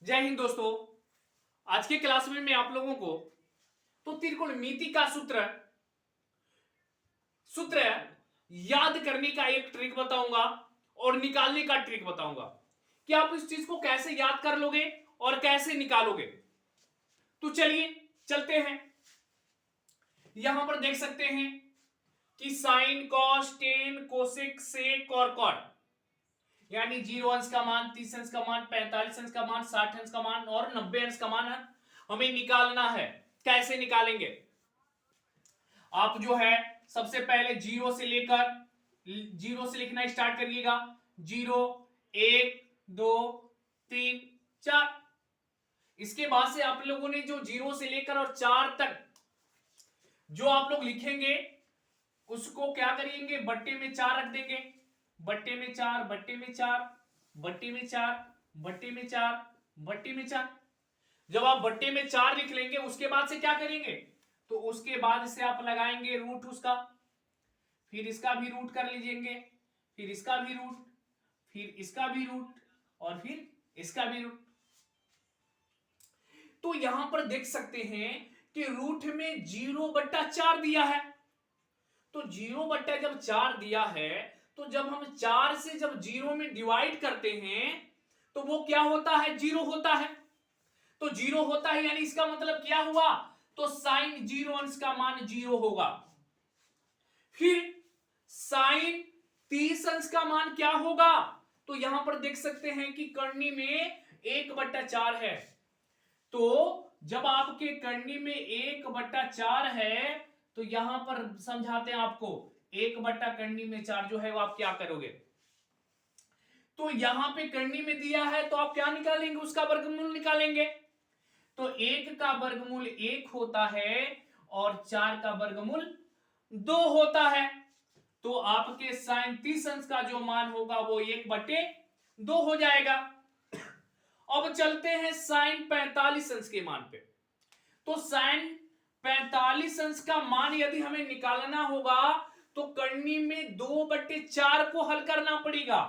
जय हिंद दोस्तों। आज के क्लास में मैं आप लोगों को तो त्रिकोणमिति का सूत्र सूत्र याद करने का एक ट्रिक बताऊंगा और निकालने का ट्रिक बताऊंगा कि आप इस चीज को कैसे याद कर लोगे और कैसे निकालोगे। तो चलिए चलते हैं। यहां पर देख सकते हैं कि sine cos tan cosec sec और कॉट यानी 0 अंश का मान, 30 अंश का मान, 45 अंश का मान, 60 अंश का मान और 90 अंश का मान हमें निकालना है। कैसे निकालेंगे? आप जो है सबसे पहले जीरो से लिखना स्टार्ट करिएगा। 0 1 2 3 4। इसके बाद से आप लोगों ने जो 0 से लेकर और 4 तक जो आप लोग लिखेंगे उसको क्या करेंगे, बट्टे में 4 रख देंगे। बट्टे में 4, बट्टे में 4, बट्टे में 4, बट्टे में 4, बट्टे में 4। जब आप बट्टे में 4 लिख लेंगे उसके बाद से क्या करेंगे, तो उसके बाद से आप लगाएंगे रूट उसका, फिर इसका भी रूट कर लीजिएंगे, फिर इसका भी रूट, फिर इसका भी रूट और फिर इसका भी रूट। तो यहां पर देख सकते हैं कि रूट में 0/4 दिया है। तो 0/4 दिया है तो जब हम 4 से जब 0 में डिवाइड करते हैं तो वो क्या होता है, 0 होता है। तो 0 होता है यानी इसका मतलब क्या हुआ, तो साइन 0 अंश का मान 0 होगा। फिर साइन 30 अंश का मान क्या होगा, तो यहां पर देख सकते हैं कि करनी में 1/4 है। तो जब आपके करनी में 1/4 है तो यहां पर समझाते हैं आपको, 1/4 जो है वो आप क्या करोगे, तो यहां पे करनी में दिया है तो आप क्या निकालेंगे, उसका वर्गमूल निकालेंगे। तो 1 का वर्गमूल 1 होता है और 4 का वर्गमूल 2 होता है। तो आपके साइन 30 अंश का जो मान होगा वो 1/2 हो जाएगा। अब चलते हैं साइन 45 अंश के मान पे। तो साइन 45 अंश का मान यदि हमें निकालना होगा तो करनी में 2/4 को हल करना पड़ेगा।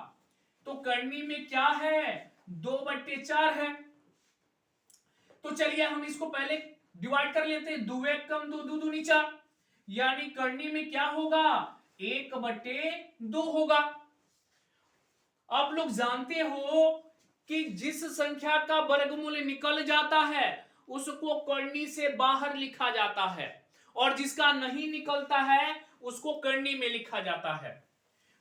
तो करनी में क्या है, 2/4 है। तो चलिए हम इसको पहले डिवाइड कर लेते हैं। 2 1 कम 2 2 दूनी 4 यानी करनी में क्या होगा, 1/2 होगा। आप लोग जानते हो कि जिस संख्या का वर्गमूल निकल जाता है उसको करनी से बाहर लिखा जाता है और जिसका नहीं निकलता है उसको करनी में लिखा जाता है।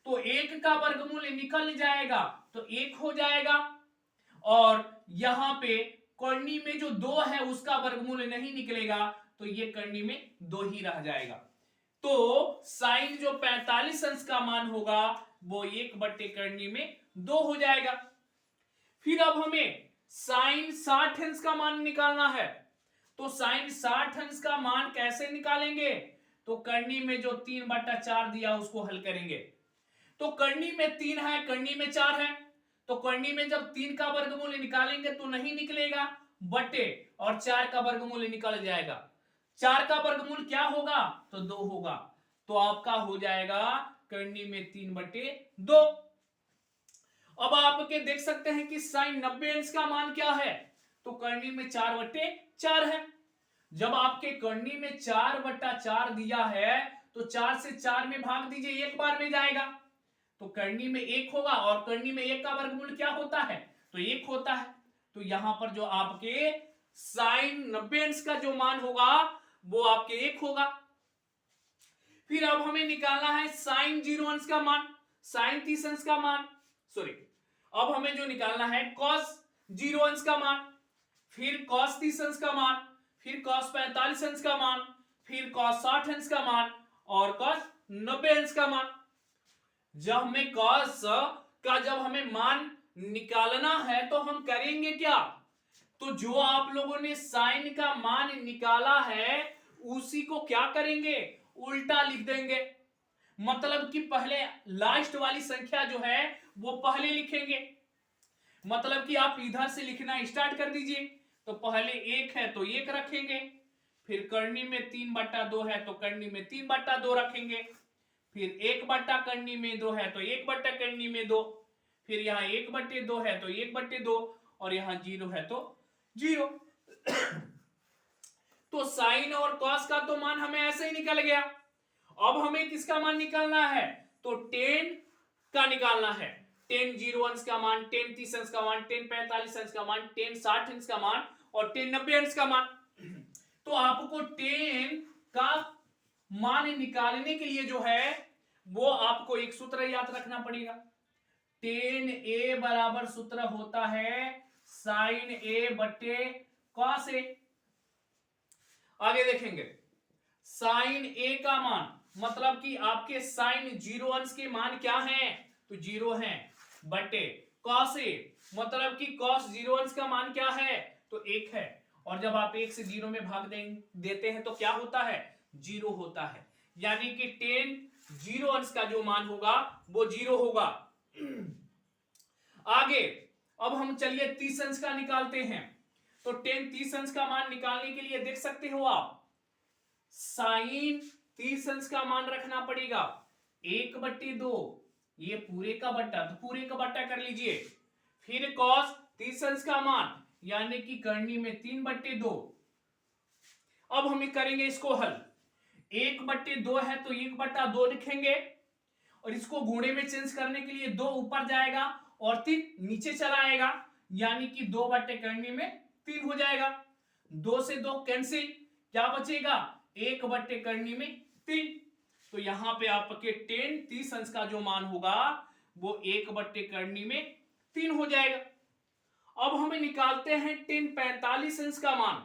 तो 1 का वर्गमूल निकल जाएगा तो 1 हो जाएगा और यहां पे करनी में जो 2 है उसका वर्गमूल नहीं निकलेगा तो ये करनी में 2 ही रह जाएगा। तो साइन जो 45 अंश का मान होगा वो 1/करनी में 2 हो जाएगा। फिर अब हमें साइन 60 अंश का मान निकालना है। तो साइन 60 अंश का मान कैसे निकालेंगे, तो करनी में जो 3/4 दिया उसको हल करेंगे। तो करनी में 3 है, करनी में 4 है, तो करनी में जब 3 का वर्गमूल निकालेंगे तो नहीं निकलेगा बटे और 4 का वर्गमूल निकल जाएगा। 4 का वर्गमूल क्या होगा, तो 2 होगा। तो आपका हो जाएगा करनी में 3/2। अब आपके देख सकते हैं कि साइन 90 अंश का मान क्या है, तो करनी में 4/4 है। जब आपके करनी में 4/4 दिया है तो 4 से 4 में भाग दीजिए, एक बार में जाएगा तो करनी में 1 होगा और करनी में 1 का वर्गमूल क्या होता है, तो 1 होता है। तो यहां पर जो आपके साइन 90 अंश का जो मान होगा वो आपके 1 होगा। फिर अब हमें निकालना है साइन 0 अंश का मान, साइन 30 अंश का मान, सॉरी, अब हमें जो निकालना है कॉस 0 अंश का मान, फिर कॉस 30 अंश का मान, फिर कॉस 45 अंश का मान, फिर कॉस 60 अंश का मान और कॉस 90 अंश का मान। जब हमें कॉस का जब हमें मान निकालना है तो हम करेंगे क्या, तो जो आप लोगों ने साइन का मान निकाला है उसी को क्या करेंगे, उल्टा लिख देंगे। मतलब कि पहले लास्ट वाली संख्या जो है वो पहले लिखेंगे। मतलब कि आप इधर से लिखना स्टार्ट कर दीजिए। तो पहले 1 है तो 1 रखेंगे, फिर करनी में 3/2 है तो करनी में 3/2 रखेंगे, फिर 1/करनी में 2 है तो 1/करनी में 2, फिर यहां 1/2 है तो 1/2 और यहां 0 है तो 0। तो साइन और कॉस का तो मान हमें ऐसे ही निकल गया। अब हमें किसका मान निकालना है? तो टेन का निकालना है। 10 जीरो अंश का मान, 10 30 अंश का मान, 10 45 अंश का मान, 10 60 अंश का मान और 10 90 अंश का मान। तो आपको 10 का मान निकालने के लिए जो है वो आपको एक सूत्र याद रखना पड़ेगा। 10a बराबर सूत्र होता है साइन ए बटे कॉस ए। आगे देखेंगे साइन ए का मान मतलब कि आपके साइन जीरो अंश के मान क्या हैं? तो 0 हैं, बटे कॉस ए मतलब कि कॉस जीरो अंश का मान क्या है? तो 1 है। और जब आप 1 से 0 में भाग देते हैं तो क्या होता है? 0 होता है। यानी कि 10 जीरो अंश का जो मान होगा वो 0 होगा। आगे अब हम चलिए 30 अंश का निकालते हैं। तो 10 30 अंश का मान निकालने के लिए देख सकते हो आप साइन 30 अंश का मान रखना पड़ेगा 1/2, ये पूरे का बट्टा, तो पूरे का बट्टा कर लीजिए। फिर कॉस 30 अंश का मान यानी कि करनी में 3/2। अब हम करेंगे इसको हल। 1/2 है तो 1/2 लिखेंगे और इसको गुणे में चेंज करने के लिए 2 ऊपर जाएगा और 3 नीचे चला आएगा, यानी कि 2 बट्टे करने में 3 हो जाएगा। 2 से 2 कैंसिल, क्या बचेगा? 1 बट्टे करने में 3। तो यहां पे आपके 10 30 अंश का जो मान होगा वो 1 बट्टे करने में 3 हो जाएगा। अब हमें निकालते हैं 10 45 अंश का मान।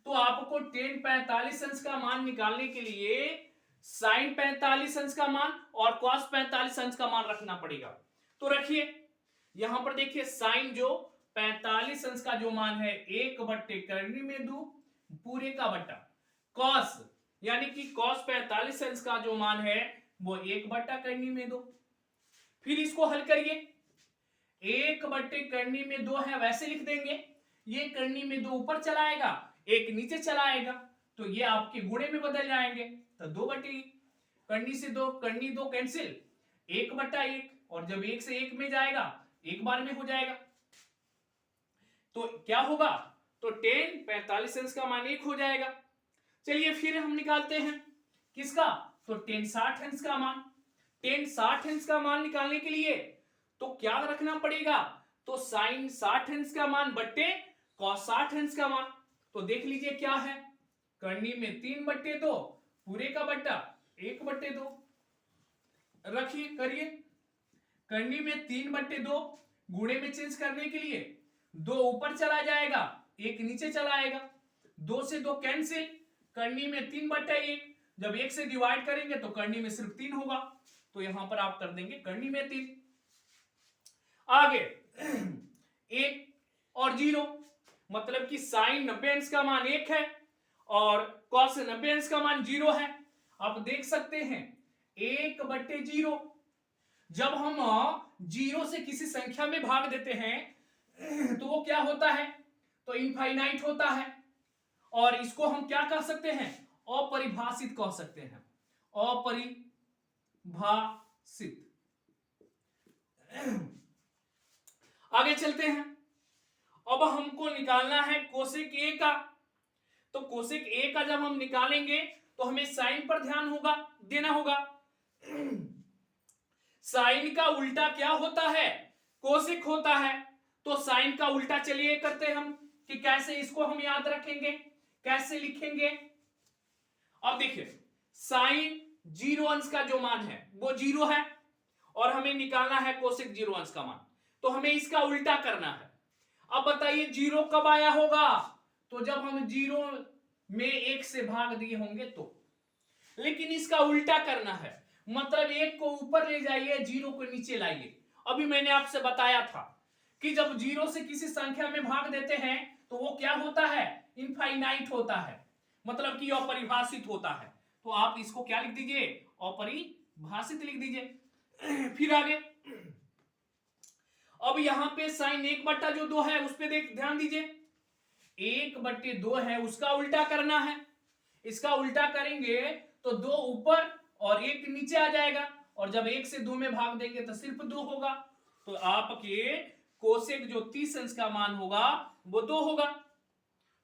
तो आपको 10 45 अंश का मान निकालने के लिए साइन 45 अंश का मान और कॉस 45 अंश का मान रखना पड़ेगा। तो रखिए यहां पर देखिए साइन जो 45 अंश का जो मान है 1 बट्टे करनी में 2 पूरे का बट्टा, कॉस यानी कि कॉस 45 अंश का जो मान है वो 1 बट्टा करनी में 2। फिर इसको हल करिए। 1 बट्टे करनी में 2 है वैसे लिख देंगे, ये करनी में 2 ऊपर चला आएगा, 1 नीचे चला आएगा, तो ये आपके गुणे में बदल जाएंगे। तो 2 बटे करनी से 2 करनी 2 कैंसिल, 1/1 और जब 1 से 1 में जाएगा एक बार में हो जाएगा। तो क्या होगा? तो 10 45 अंश का मान 1 हो जाएगा। चलिए फिर हम निकालते हैं किसका? तो 10 60 अंश का मान। 10 60 अंश का मान निकालने के लिए तो क्या रखना पड़ेगा? तो साइन 60 अंश का मान बट्टे कॉस 60 अंश का मान। तो देख लीजिए क्या है, करनी में 3/2 पूरे का बट्टा 1/2 रखिए, करिए। करनी में 3/2 गुणे में चेंज करने के लिए 2 ऊपर चला जाएगा, 1 नीचे चला आएगा, 2 से 2 कैंसिल, करनी में 3/1, जब 1 से डिवाइड करेंगे तो करनी में सिर्फ 3 होगा, तो यहां पर आप कर देंगे करनी में 3। आगे 1 और 0 मतलब कि साइन 90 अंश का मान 1 है और कॉस 90 अंश का मान 0 है। आप देख सकते हैं 1/0, जब हम 0 से किसी संख्या में भाग देते हैं तो वो क्या होता है? तो इनफाइनाइट होता है। और इसको हम क्या कह सकते हैं? अपरिभाषित कह सकते हैं, अपरिभाषित। आगे चलते हैं। अब हमको निकालना है कोसेक ए का। तो कोसेक ए का जब हम निकालेंगे तो हमें साइन पर ध्यान होगा देना होगा। साइन का उल्टा क्या होता है? कोसेक होता है। तो साइन का उल्टा चलिए करते हैं हम कि कैसे इसको हम याद रखेंगे, कैसे लिखेंगे। अब देखिए साइन 0 अंश का जो मान है वो 0 है और हमें निकालना है कोसेक 0 अंश का मान, तो हमें इसका उल्टा करना है। अब बताइए 0 कब आया होगा? तो जब हम 0 में 1 से भाग दिए होंगे तो। लेकिन इसका उल्टा करना है, मतलब 1 को ऊपर ले जाइए, 0 को नीचे लाइए। अभी मैंने आपसे बताया था कि जब 0 से किसी संख्या में भाग देते हैं तो वो क्या होता है? इनफाइनाइट होता है, मतलब कि अपरिभाषित होता है। तो आप इसको क्या लिख दीजिए? अपरिभाषित लिख दीजिए। फिर आगे अब यहां पे साइन 1/2 है उस पे ध्यान दीजिए। 1/2 है उसका उल्टा करना है। इसका उल्टा करेंगे तो 2 ऊपर और 1 नीचे आ जाएगा और जब 1 से 2 में भाग देंगे तो सिर्फ 2 होगा। तो आपके कोसेक जो 30 अंश का मान होगा वो 2 होगा।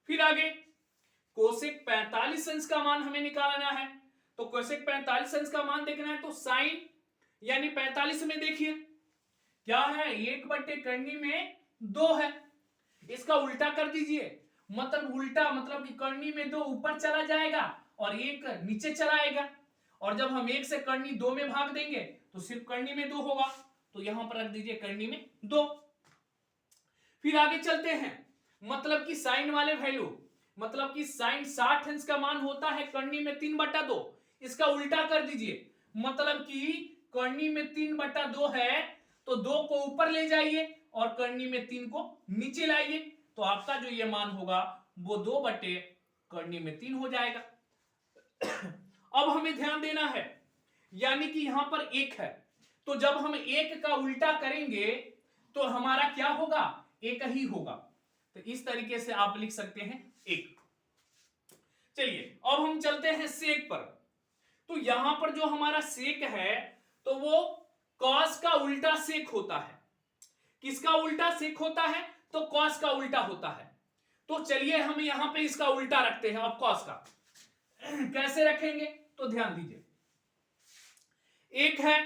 फिर आगे कोसेक 45 अंश का मान हमें निकालना है, तो कोसेक 45 अंश का मान देखना है तो साइन यानी 45 में देखिए क्या है, 1/करनी में 2 है, इसका उल्टा कर दीजिए, मतलब उल्टा मतलब कि करनी में 2 ऊपर चला जाएगा और 1 नीचे चला आएगा, और जब हम 1 से करनी 2 में भाग देंगे तो सिर्फ करनी में 2 होगा, तो यहां पर रख दीजिए करनी में 2। फिर आगे चलते हैं, मतलब कि साइन वाले वैल्यू, मतलब कि साइन 60 अंश का मान होता है करनी में 3/2, इसका उल्टा कर दीजिए, मतलब कि करनी में 3/2 है तो 2 को ऊपर ले जाइए और करनी में 3 को नीचे लाइए, तो आपका जो ये मान होगा वो 2/करनी में 3 हो जाएगा। अब हमें ध्यान देना है, यानी कि यहां पर 1 है, तो जब हम 1 का उल्टा करेंगे तो हमारा क्या होगा, 1 ही होगा, तो इस तरीके से आप लिख सकते हैं 1। चलिए अब हम चलते हैं सेक पर, तो यहां पर जो हमारा सेक है तो वो कॉस का उल्टा सेक होता है। किसका उल्टा सेक होता है, तो कॉस का उल्टा होता है। तो चलिए हम यहां पे इसका उल्टा रखते हैं, अब कॉस का कैसे रखेंगे तो ध्यान दीजिए, 1 है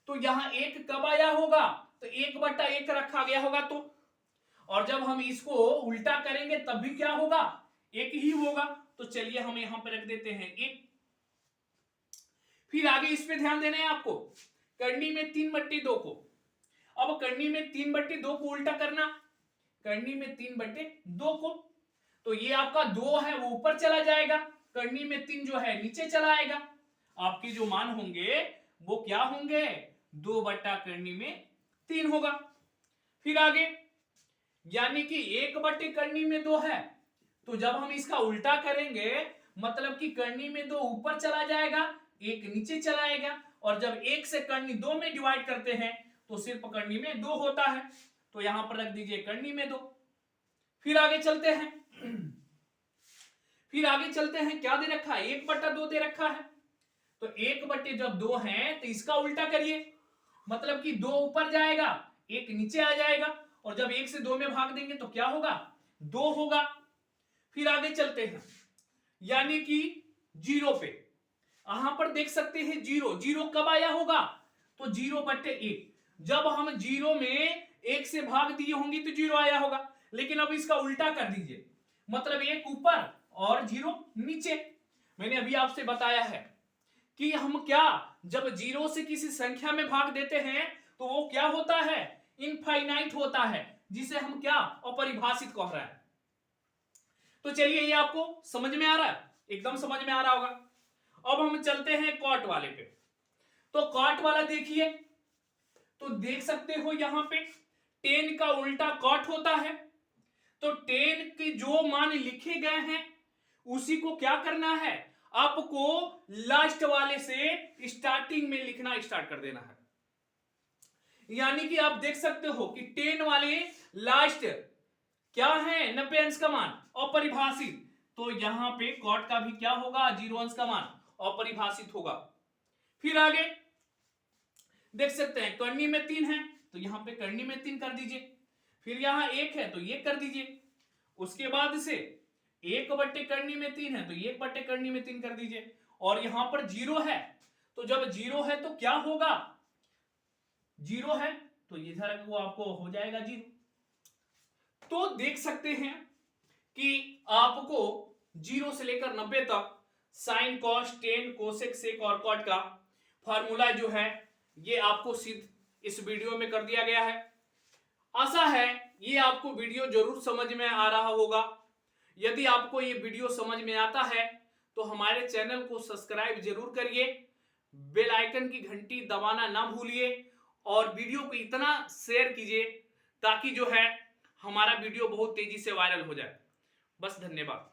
तो यहां 1 कब आया होगा, तो 1/1 रखा गया होगा, तो और जब हम इसको उल्टा करेंगे तब भी क्या होगा, 1 ही होगा, तो चलिए हम यहां पर रख देते हैं 1। फिर आगे इस पे ध्यान देना है आपको, करनी में 3/2 को, अब करनी में 3/2 को उल्टा करना, करनी में 3/2 को, तो ये आपका 2 है वो ऊपर चला जाएगा, करनी में 3 जो है नीचे चला आएगा, आपके जो मान होंगे वो क्या होंगे, 2/करनी में 3 होगा। फिर आगे यानी कि 1/करनी में 2 है, तो जब हम इसका उल्टा करेंगे मतलब कि करनी में 2 ऊपर चला जाएगा, 1 नीचे चला आएगा, और जब 1 से करनी 2 में डिवाइड करते हैं तो सिर्फ करनी में 2 होता है, तो यहां पर रख दीजिए करनी में 2। फिर आगे चलते हैं, फिर आगे चलते हैं, क्या दे रखा है, 1/2 दे रखा है, तो 1/2 है तो इसका उल्टा करिए, मतलब कि 2 ऊपर जाएगा 1 नीचे आ जाएगा, और जब 1 से 2 में भाग देंगे तो क्या होगा, 2 होगा। फिर आगे चलते हैं, यानी कि 0 पे, यहां पर देख सकते हैं 0 कब आया होगा, तो 0/1, जब हम 0 में 1 से भाग दिए होंगे तो 0 आया होगा, लेकिन अब इसका उल्टा कर दीजिए, मतलब 1 ऊपर और 0 नीचे। मैंने अभी आपसे बताया है कि हम क्या, जब 0 से किसी संख्या में भाग देते हैं तो वो क्या होता है, इनफाइनाइट होता है, जिसे हम क्या, अपरिभाषित कह रहे हैं। तो चलिए ये आपको समझ में आ रहा है, एकदम समझ में आ रहा होगा। अब हम चलते हैं कॉट वाले पे, तो कॉट वाला देखिए, तो देख सकते हो यहां पे 10 का उल्टा कॉट होता है, तो 10 के जो मान लिखे गए हैं उसी को क्या करना है, आपको लास्ट वाले से स्टार्टिंग में लिखना स्टार्ट कर देना है, यानी कि आप देख सकते हो कि 10 वाले लास्ट क्या है, 90 अंश का मान अपरिभाषित, तो यहां पे कॉट का भी क्या होगा, 0 अंश का मान अपरिभाषित होगा। फिर आगे देख सकते हैं करनी में 3 है तो यहां पे करनी में 3 कर दीजिए, फिर यहां 1 है तो ये कर दीजिए, उसके बाद से 1/करनी में 3 है तो 1/करनी में 3 कर दीजिए, और यहां पर 0 है तो जब 0 है तो क्या होगा, 0 है तो इधर वो आपको हो जाएगा 0। तो देख सकते हैं कि आपको 0 से लेकर 90 तक sign, cos, tan, cosec, sec और कॉट का फार्मूला जो है ये आपको सिद्ध इस वीडियो में कर दिया गया है। आशा है ये आपको वीडियो जरूर समझ में आ रहा होगा। यदि आपको ये वीडियो समझ में आता है तो हमारे चैनल को सब्सक्राइब जरूर करिए, बेल आइकन की घंटी दबाना ना भूलिए, और वीडियो को इतना शेयर कीजिए ताकि जो है हमारा वीडियो बहुत तेजी से वायरल हो जाए। बस धन्यवाद।